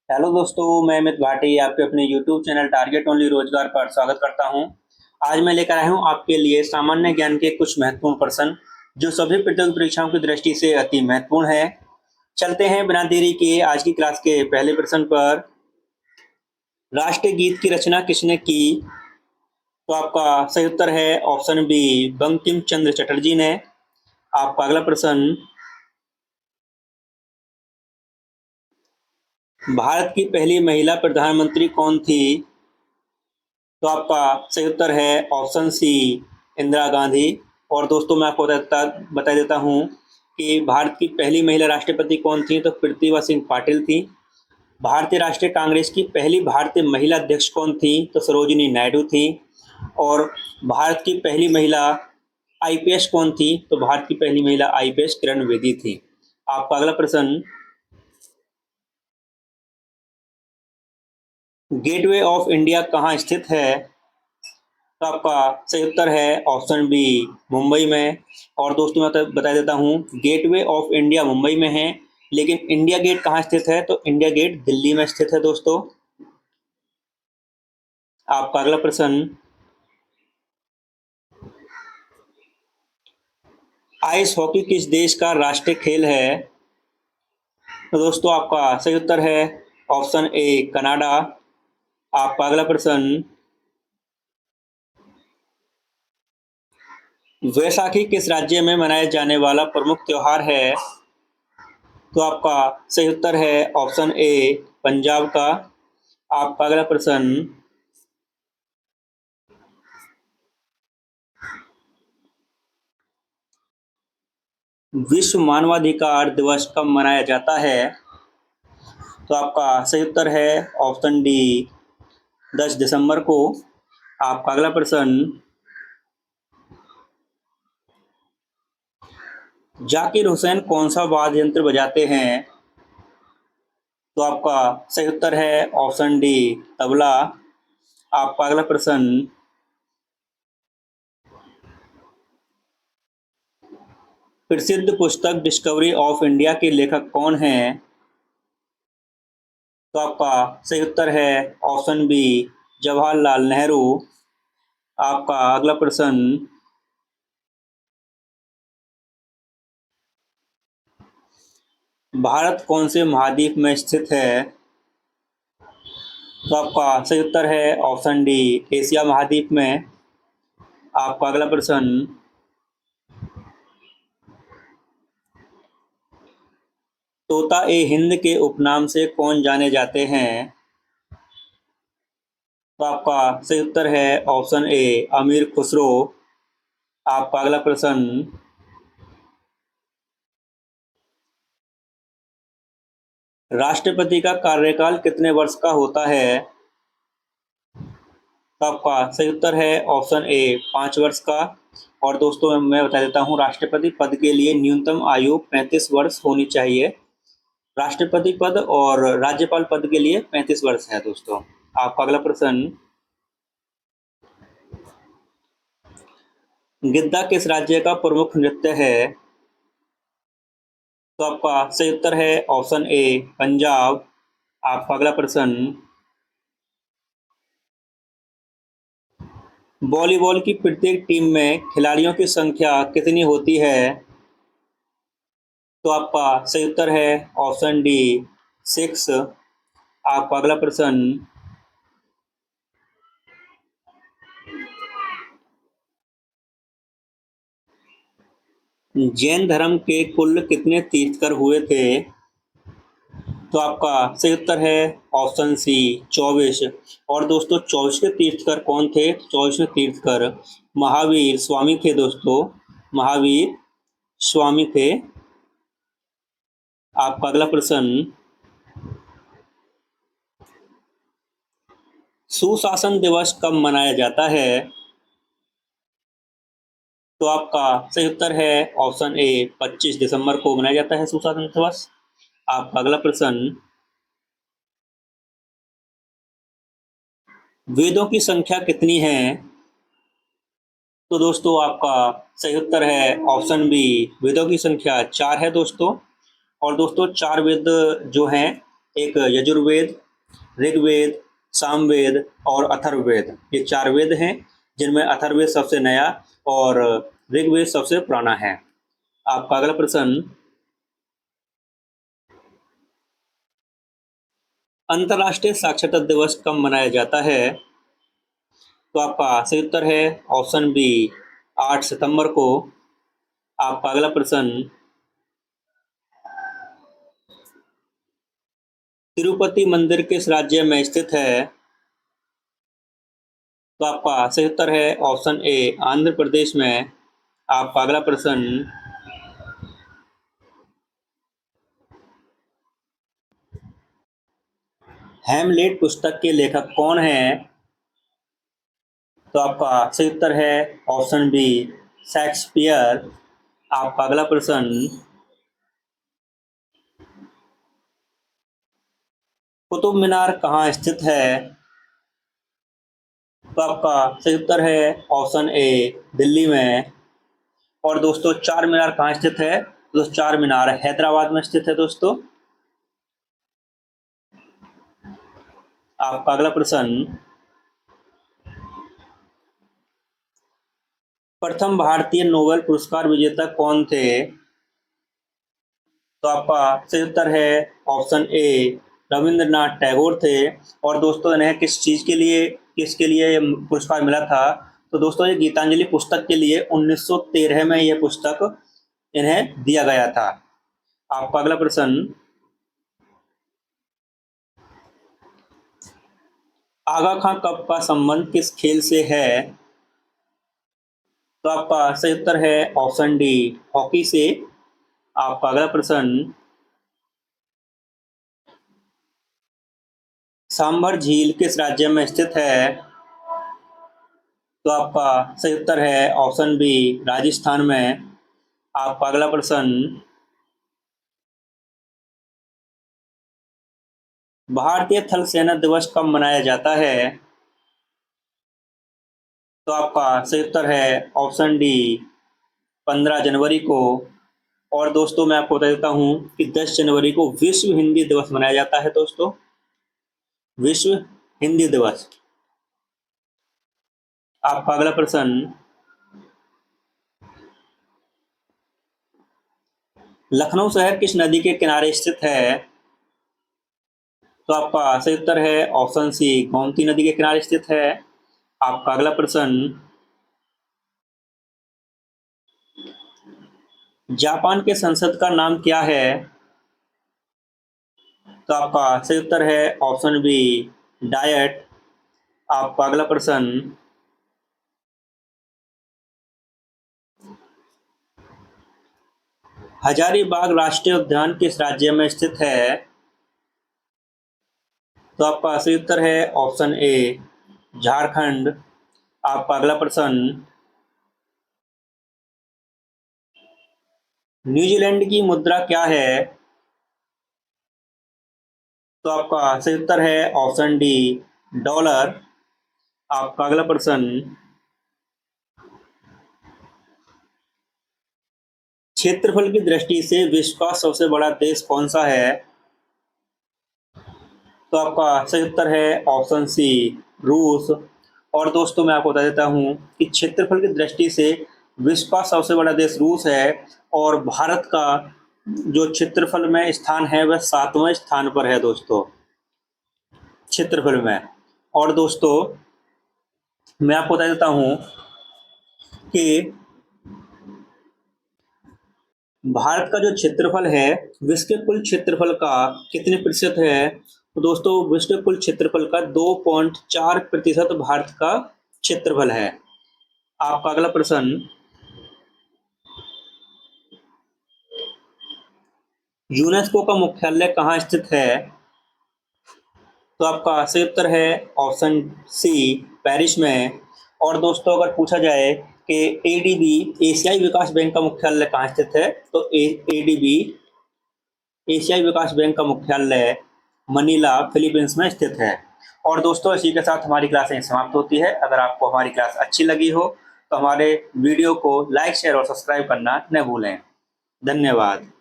Hello दोस्तों, मैं अमित भाटी आपके अपने यूट्यूब चैनल टारगेट ओनली रोजगार पर स्वागत करता हूं। आज मैं लेकर आया हूं आपके लिए सामान्य ज्ञान के कुछ महत्वपूर्ण प्रश्न जो सभी प्रतियोगी परीक्षाओं की दृष्टि से अति महत्वपूर्ण है। चलते हैं बिना देरी किए आज की क्लास के पहले प्रश्न पर। राष्ट्रीय गीत की रचना किसने की? तो आपका सही उत्तर है ऑप्शन बी, बंकिम चंद्र चटर्जी ने। आपका अगला प्रश्न, भारत की पहली महिला प्रधानमंत्री कौन थी? तो आपका सही उत्तर है ऑप्शन सी, इंदिरा गांधी। और दोस्तों मैं आपको बता देता हूँ कि भारत की पहली महिला राष्ट्रपति कौन थी, तो प्रतिभा सिंह पाटिल थी। भारतीय राष्ट्रीय कांग्रेस की पहली भारतीय महिला अध्यक्ष कौन थी, तो सरोजिनी नायडू थी। और भारत की पहली महिला आईपीएस कौन थी, तो भारत की पहली महिला आईपीएस किरण बेदी थी। आपका अगला प्रश्न, गेटवे ऑफ इंडिया कहाँ स्थित है? तो आपका सही उत्तर है ऑप्शन बी, मुंबई में। और दोस्तों मैं तो बता देता हूँ, गेटवे ऑफ इंडिया मुंबई में है, लेकिन इंडिया गेट कहाँ स्थित है, तो इंडिया गेट दिल्ली में स्थित है दोस्तों। आपका अगला प्रश्न, आइस हॉकी किस देश का राष्ट्रीय खेल है? तो दोस्तों आपका सही उत्तर है ऑप्शन ए, कनाडा। आपका अगला प्रश्न, वैसाखी किस राज्य में मनाया जाने वाला प्रमुख त्योहार है? तो आपका सही उत्तर है ऑप्शन ए, पंजाब का। आपका अगला प्रश्न, विश्व मानवाधिकार दिवस कब मनाया जाता है? तो आपका सही उत्तर है ऑप्शन डी, 10 दिसंबर को। आपका अगला प्रश्न, जाकिर हुसैन कौन सा वाद्य यंत्र बजाते हैं? तो आपका सही उत्तर है ऑप्शन डी, तबला। आपका अगला प्रश्न, प्रसिद्ध पुस्तक डिस्कवरी ऑफ इंडिया के लेखक कौन हैं? तो आपका सही उत्तर है ऑप्शन बी, जवाहरलाल नेहरू। आपका अगला प्रश्न, भारत कौन से महाद्वीप में स्थित है? तो आपका सही उत्तर है ऑप्शन डी, एशिया महाद्वीप में। आपका अगला प्रश्न, तोता ए हिंद के उपनाम से कौन जाने जाते हैं? तो आपका सही उत्तर है ऑप्शन ए, अमीर खुसरो। आपका अगला प्रश्न, राष्ट्रपति का कार्यकाल कितने वर्ष का होता है? तो आपका सही उत्तर है ऑप्शन ए, 5 वर्ष का। और दोस्तों मैं बता देता हूँ, राष्ट्रपति पद के लिए न्यूनतम आयु 35 वर्ष होनी चाहिए। राष्ट्रपति पद और राज्यपाल पद के लिए 35 वर्ष है दोस्तों। आपका अगला प्रश्न, गिद्दा किस राज्य का प्रमुख नृत्य है? तो आपका सही उत्तर है ऑप्शन ए, पंजाब। आपका अगला प्रश्न, वॉलीबॉल की प्रत्येक टीम में खिलाड़ियों की संख्या कितनी होती है? तो आपका सही उत्तर है ऑप्शन डी, 6। आपका अगला प्रश्न, जैन धर्म के कुल कितने तीर्थकर हुए थे? तो आपका सही उत्तर है ऑप्शन सी, 24। और दोस्तों 24 के तीर्थकर कौन थे? 24वें तीर्थकर महावीर स्वामी थे दोस्तों, महावीर स्वामी थे। आपका अगला प्रश्न, सुशासन दिवस कब मनाया जाता है? तो आपका सही उत्तर है ऑप्शन ए, 25 दिसंबर को मनाया जाता है सुशासन दिवस। आपका अगला प्रश्न, वेदों की संख्या कितनी है? तो दोस्तों आपका सही उत्तर है ऑप्शन बी, वेदों की संख्या 4 है दोस्तों। और दोस्तों 4 वेद जो हैं एक यजुर्वेद, ऋग्वेद, सामवेद और अथर्ववेद, ये 4 वेद हैं, जिनमें अथर्ववेद सबसे नया और ऋग्वेद सबसे पुराना है। आपका अगला प्रश्न, अंतर्राष्ट्रीय साक्षरता दिवस कब मनाया जाता है? तो आपका सही उत्तर है ऑप्शन बी 8 सितंबर को। आपका अगला प्रश्न, तिरुपति मंदिर किस राज्य में स्थित है? तो आपका सही उत्तर है ऑप्शन ए आंध्र प्रदेश में। आपका अगला प्रश्न, हैमलेट पुस्तक के लेखक कौन हैं? तो आपका सही उत्तर है ऑप्शन बी शेक्सपियर। आपका अगला प्रश्न, कुतुब मीनार कहाँ स्थित है? तो आपका सही उत्तर है ऑप्शन ए दिल्ली में। और दोस्तों, चार मीनार कहाँ स्थित है? दोस्तों, चार मीनार हैदराबाद में स्थित है दोस्तों। आपका अगला प्रश्न, प्रथम भारतीय नोबेल पुरस्कार विजेता कौन थे? तो आपका सही उत्तर है ऑप्शन ए रविंद्रनाथ टैगोर थे। और दोस्तों, इन्हें किसके लिए ये पुरस्कार मिला था? तो दोस्तों, ये गीतांजलि पुस्तक के लिए 1913 में यह पुस्तक इन्हें दिया गया था। आपका अगला प्रश्न, आगा खां कप का संबंध किस खेल से है? तो आपका सही उत्तर है ऑप्शन डी हॉकी से। आपका अगला प्रश्न, सांभर झील किस राज्य में स्थित है? तो आपका सही उत्तर है ऑप्शन बी राजस्थान में। आपका अगला प्रश्न, भारतीय थल सेना दिवस कब मनाया जाता है? तो आपका सही उत्तर है ऑप्शन डी 15 जनवरी को। और दोस्तों, मैं आपको बता देता हूं कि 10 जनवरी को विश्व हिंदी दिवस मनाया जाता है दोस्तों, विश्व हिंदी दिवस। आपका अगला प्रश्न, लखनऊ शहर किस नदी के किनारे स्थित है? तो आपका सही उत्तर है ऑप्शन सी गोमती नदी के किनारे स्थित है। आपका अगला प्रश्न, जापान के संसद का नाम क्या है? तो आपका सही उत्तर है ऑप्शन बी डायट। आपका अगला प्रश्न, हजारीबाग राष्ट्रीय उद्यान किस राज्य में स्थित है? तो आपका सही उत्तर है ऑप्शन ए झारखंड। आपका अगला प्रश्न, न्यूजीलैंड की मुद्रा क्या है? तो आपका सही उत्तर है ऑप्शन डी डॉलर। आपका अगला प्रश्न, क्षेत्रफल की दृष्टि से विश्व का सबसे बड़ा देश कौन सा है? तो आपका सही उत्तर है ऑप्शन सी रूस। और दोस्तों, मैं आपको बता देता हूं कि क्षेत्रफल की दृष्टि से विश्व का सबसे बड़ा देश रूस है और भारत का जो क्षेत्रफल में स्थान है वह 7वें स्थान पर है दोस्तों, क्षेत्रफल में। और दोस्तों, मैं आपको बता देता हूं कि भारत का जो क्षेत्रफल है विश्व के कुल क्षेत्रफल का कितने प्रतिशत है? तो दोस्तों, विश्व के कुल क्षेत्रफल का 2.4% भारत का क्षेत्रफल है। आपका अगला प्रश्न, यूनेस्को का मुख्यालय कहाँ स्थित है? तो आपका सही उत्तर है ऑप्शन सी पेरिस में। और दोस्तों, अगर पूछा जाए कि एडीबी एशियाई विकास बैंक का मुख्यालय कहाँ स्थित है, तो एडीबी एशियाई विकास बैंक का मुख्यालय मनीला फिलीपींस में स्थित है। और दोस्तों, इसी के साथ हमारी क्लास यहीं समाप्त होती है। अगर आपको हमारी क्लास अच्छी लगी हो तो हमारे वीडियो को लाइक शेयर और सब्सक्राइब करना न भूलें। धन्यवाद।